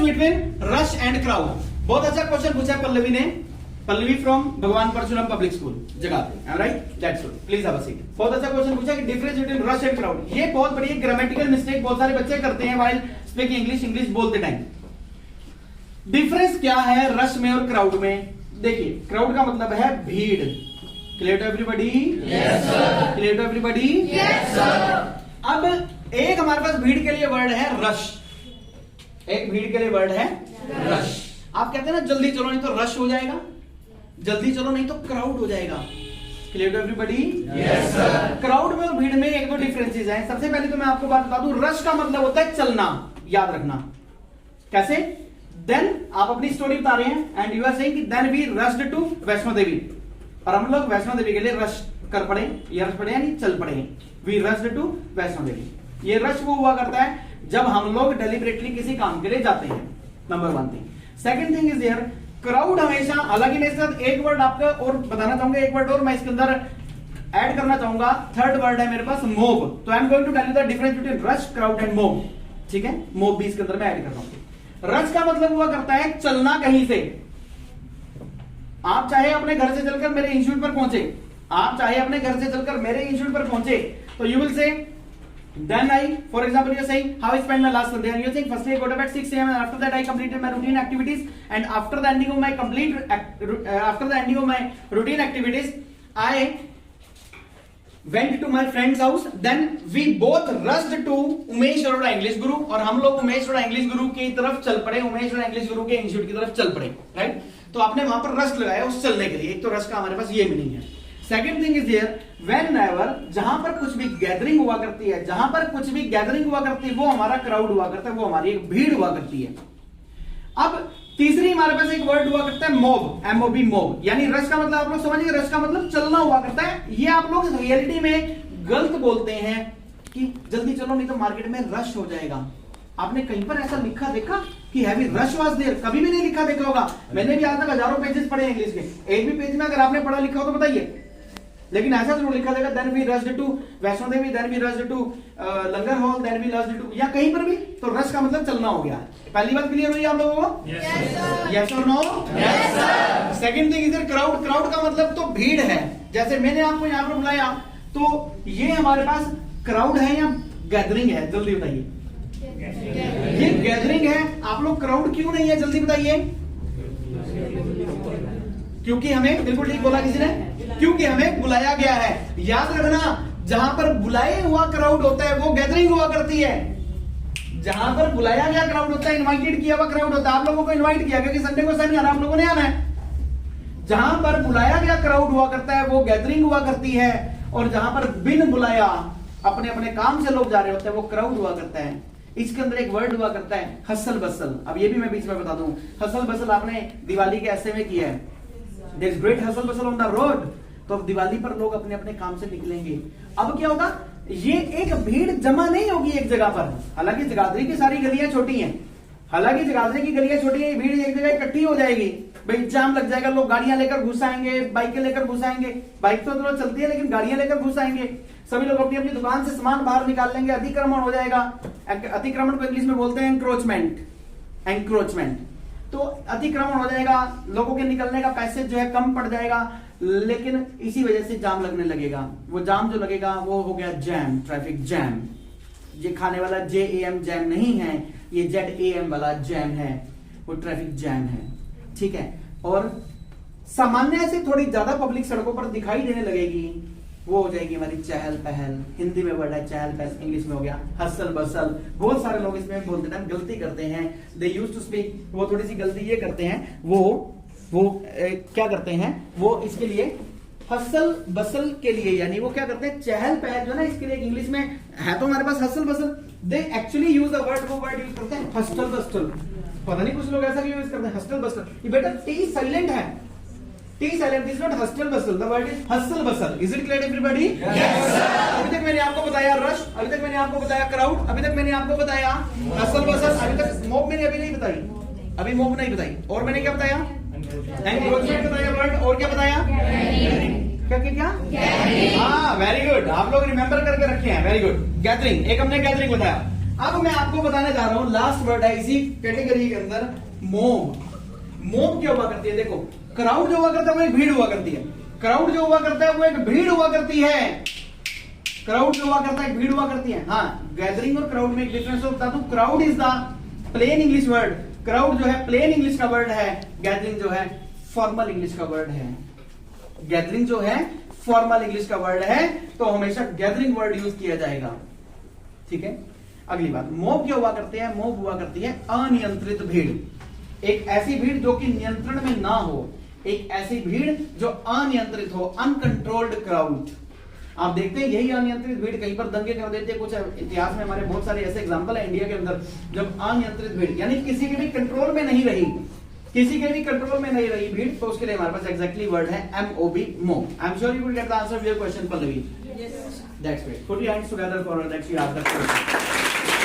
Between rush and crowd. बहुत अच्छा question पूछा है पल्लवी ने, Pallavi from Bhagwan Parshuram public school जगाते, right, that's good, please have a seat. बहुत अच्छा क्वेश्चन पूछा कि difference between rush and crowd. ये बहुत बड़ी ग्रामेटिकल मिस्टेक बहुत सारे बच्चे करते हैं व्हाइल स्पीकिंग इंग्लिश, इंग्लिश बोलते टाइम। डिफरेंस क्या है रश में और क्राउड में? देखिए, क्राउड का मतलब है भीड़। Clear to everybody? Yes sir. Clear to everybody? Yes sir. अब एक हमारे पास भीड़ के लिए वर्ड है रश, एक भीड़ के लिए वर्ड है रश। आप कहते हैं ना जल्दी चलो नहीं तो रश हो जाएगा, जल्दी चलो नहीं तो क्राउड हो जाएगा। Clear to everybody? Yes sir. Crowd में और भीड़ में एक दो डिफरेंसेस हैं। सबसे पहले तो मैं आपको बात बता दूं, रश का मतलब होता है चलना, याद रखना। कैसे? देन आप अपनी स्टोरी बता रहे हैं एंड यू आर सेइंग कि then we rushed to Vaishno Devi, और हम लोग वैष्णो देवी के लिए रश कर पड़े, ये रश पड़े यानी चल पड़े। वी रश्ड टू वैष्णो देवी। ये रश वो हुआ करता है जब हम लोग डेलिबरेटली किसी काम के लिए जाते हैं, number one thing. Second thing is here, crowd हमेशा, हालांकि मैं इसके साथ एक वर्ड आपका और बताना चाहूंगा, एक वर्ड और मैं इसके अंदर ऐड करना चाहूंगा। थर्ड वर्ड है मेरे पास मोब। तो I am going to tell you the difference between rush, crowd and mob. ठीक है, मोब भी इसके अंदर मैं ऐड कर रहा हूं। रश का मतलब हुआ करता है चलना कहीं से। आप चाहे अपने घर से चलकर मेरे इंस्टीट्यूट पर पहुंचे, आप चाहे अपने घर से चलकर मेरे इंस्टीट्यूट पर पहुंचे, तो you will say then I, for example, you are saying how I spent my last Sunday, and you are saying firstly I got up at 6 a.m. and after that I completed my routine activities, and after the ending of my routine activities I went to my friend's house, then we both rushed to Umesh Arora English गुरु, और हम लोग Umesh Arora English गुरु की तरफ चल पड़े, Umesh Arora English गुरु के institute की तरफ चल पड़े, राइट। तो आपने वहां पर रश लगाया उस चलने के लिए। एक तो रश का हमारे पास ये मीनिंग है। Second thing is here, whenever, जहां पर कुछ भी गैदरिंग हुआ करती है, जहां पर कुछ भी गैदरिंग हुआ करती है वो हमारा क्राउड हुआ करता है, वो हमारी एक भीड़ हुआ करती है। अब तीसरी हमारे पास एक वर्ड हुआ करता है मोब, एमओबी, मोब, यानी रश का मतलब आप लोग समझिए, रश का मतलब चलना हुआ करता है। ये आप लोग रियलिटी में गलत बोलते हैं कि जल्दी चलो नहीं तो मार्केट में रश हो जाएगा। आपने कहीं पर ऐसा लिखा देखा कि हैवी रश वाज देयर? कभी भी नहीं लिखा देखा होगा। मैंने भी आज तक हजारों पेजेस पढ़े इंग्लिश के, एक भी पेज में अगर आपने पढ़ा लिखा हो तो बताइए, लेकिन ऐसा जरूर लिखा देगा then we rushed to Vaishno Devi, then we rushed to langar hall, then we rushed to, या कहीं पर भी। तो रश का मतलब चलना हो गया। पहली बात क्लियर हुई आप लोगों को? यस और no? Yes sir. Second thing is crowd. Crowd का मतलब तो भीड़ है। जैसे मैंने आपको यहाँ पर बुलाया तो ये हमारे पास क्राउड है या गैदरिंग है? जल्दी बताइए। ये गैदरिंग है। आप लोग क्राउड क्यों नहीं है? जल्दी बताइए। क्योंकि हमें, बिल्कुल ठीक बोला किसी ने, क्योंकि हमें बुलाया गया है। याद रखना, जहां पर बुलाए हुआ क्राउड होता है वो गैदरिंग हुआ करती है। जहां पर बुलाया गया क्राउड होता है, इनवाइटेड किया हुआ क्राउड होता है। आप लोगों को इनवाइट किया क्योंकि संडे को सर नहीं आना, आप लोगों ने आना है। जहां पर बुलाया गया क्राउड हुआ करता है वो गैदरिंग हुआ करती है, और जहां पर बिन बुलाया अपने अपने काम से लोग जा रहे होते हैं वो क्राउड हुआ करता है। इसके अंदर एक वर्ड हुआ करता है हसल बसल। अब ये भी मैं बीच में बता दूं, हसल बसल आपने दिवाली के ऐसे में किया है, there is great hustle bustle on the road. तो अब दिवाली पर लोग अपने अपने काम से निकलेंगे। अब क्या होगा, ये एक भीड़ जमा नहीं होगी एक जगह पर। हालांकि जगाधरी की सारी गलियां छोटी हैं, हालांकि जगाधरी की गलियां छोटी है, भीड़ एक जगह इकट्ठी हो जाएगी, भाई जाम लग जाएगा, लोग गाड़ियां लेकर घुस आएंगे, बाइकें लेकर घुस आएंगे। बाइक तो चलती है लेकिन गाड़ियां लेकर घुस आएंगे। सभी लोग अपनी अपनी दुकान से सामान बाहर निकाल लेंगे, अतिक्रमण हो जाएगा। अतिक्रमण को इंग्लिश में बोलते हैं एंक्रोचमेंट, एंक्रोचमेंट। तो अतिक्रमण हो जाएगा, लोगों के निकलने का पैसेज जो है कम पड़ जाएगा, लेकिन इसी वजह से जाम लगने लगेगा। वो जाम जो लगेगा वो हो गया जैम, ट्रैफिक जैम। ये खाने वाला JAM जैम नहीं है, ये ZAM वाला जैम है, वो ट्रैफिक जैम है, ठीक है। और सामान्य से थोड़ी ज्यादा पब्लिक सड़कों पर दिखाई देने लगेगी, वो हो जाएगी हमारी चहल पहल। हिंदी में वर्ड है चहल पहल, इंग्लिश में हो गया हसल बसल। बहुत सारे लोग इसमें बोलते हैं, गलती करते हैं, दे यूज्ड टू स्पीक, वो थोड़ी सी गलती ये करते हैं, वो क्या करते हैं, वो इसके लिए हसल बसल के लिए, यानी वो क्या करते हैं, चहल पहल जो ना, इसके लिए इंग्लिश में है तो हमारे पास hustle bustle, they actually use a word, वो वर्ड यूज करते हैं हस्टल बस्टल। पता नहीं कुछ लोग ऐसा क्यों यूज करते हैं हस्टल बस्टल। ये बेटा टी साइलेंट है, T silent is not hostel Bansal, the word is hustle bustle. Is it clear everybody? Yes sir. अभी तक मैंने आपको बताया रश, अभी तक मैंने आपको बताया क्राउड, अभी तक मैंने आपको बताया हसल बसल, अभी तक मोब मैंने अभी नहीं बताई, अभी मोब नहीं बताई। और मैंने क्या बताया, एंक्रोचमेंट बताया वर्ड, और क्या बताया, क्या क्या क्या, हाँ वेरी गुड, आप लोग रिमेंबर करके रखे हैं, वेरी गुड। गैदरिंग, एक हमने गैदरिंग बताया। अब मैं आपको बताने जा रहा हूं लास्ट वर्ड है इसी कैटेगरी के अंदर, मोब। मोब क्या हुआ करती है? देखो, क्राउड जो हुआ करता है वो एक भीड़ हुआ करती है। क्राउड जो हुआ करता है वो एक भीड़ हुआ करती है। क्राउड जो हुआ करता है एक भीड़ हुआ करती है। हाँ, गैदरिंग और क्राउड में एक डिफरेंस होता है। Crowd is the plain English word, crowd जो है प्लेन इंग्लिश का वर्ड है, गैदरिंग जो है फॉर्मल इंग्लिश का वर्ड है। गैदरिंग जो है फॉर्मल इंग्लिश का वर्ड है, तो हमेशा गैदरिंग वर्ड यूज किया जाएगा। ठीक है, अगली बात, मोब क्या हुआ करते हैं? मोब हुआ करती है अनियंत्रित भीड़। एक ऐसी भीड़ जो कि नियंत्रण में ना हो, एक ऐसी भीड़ जो अनियंत्रित हो, अनकंट्रोल्ड क्राउड। आप देखते हैं यही अनियंत्रित भीड़ कहीं पर दंगे कर देती है। कुछ इतिहास में हमारे बहुत सारे ऐसे एग्जांपल है इंडिया के अंदर, जब अनियंत्रित भीड़ यानी किसी के भी कंट्रोल में नहीं रही, किसी के भी कंट्रोल में नहीं रही भीड़, तो उसके लिए हमारे पास एग्जैक्टली वर्ड है MOB, mob. I am sure you will get the answer of your question, Pallavi. That's great. Put your hands together for next you answer.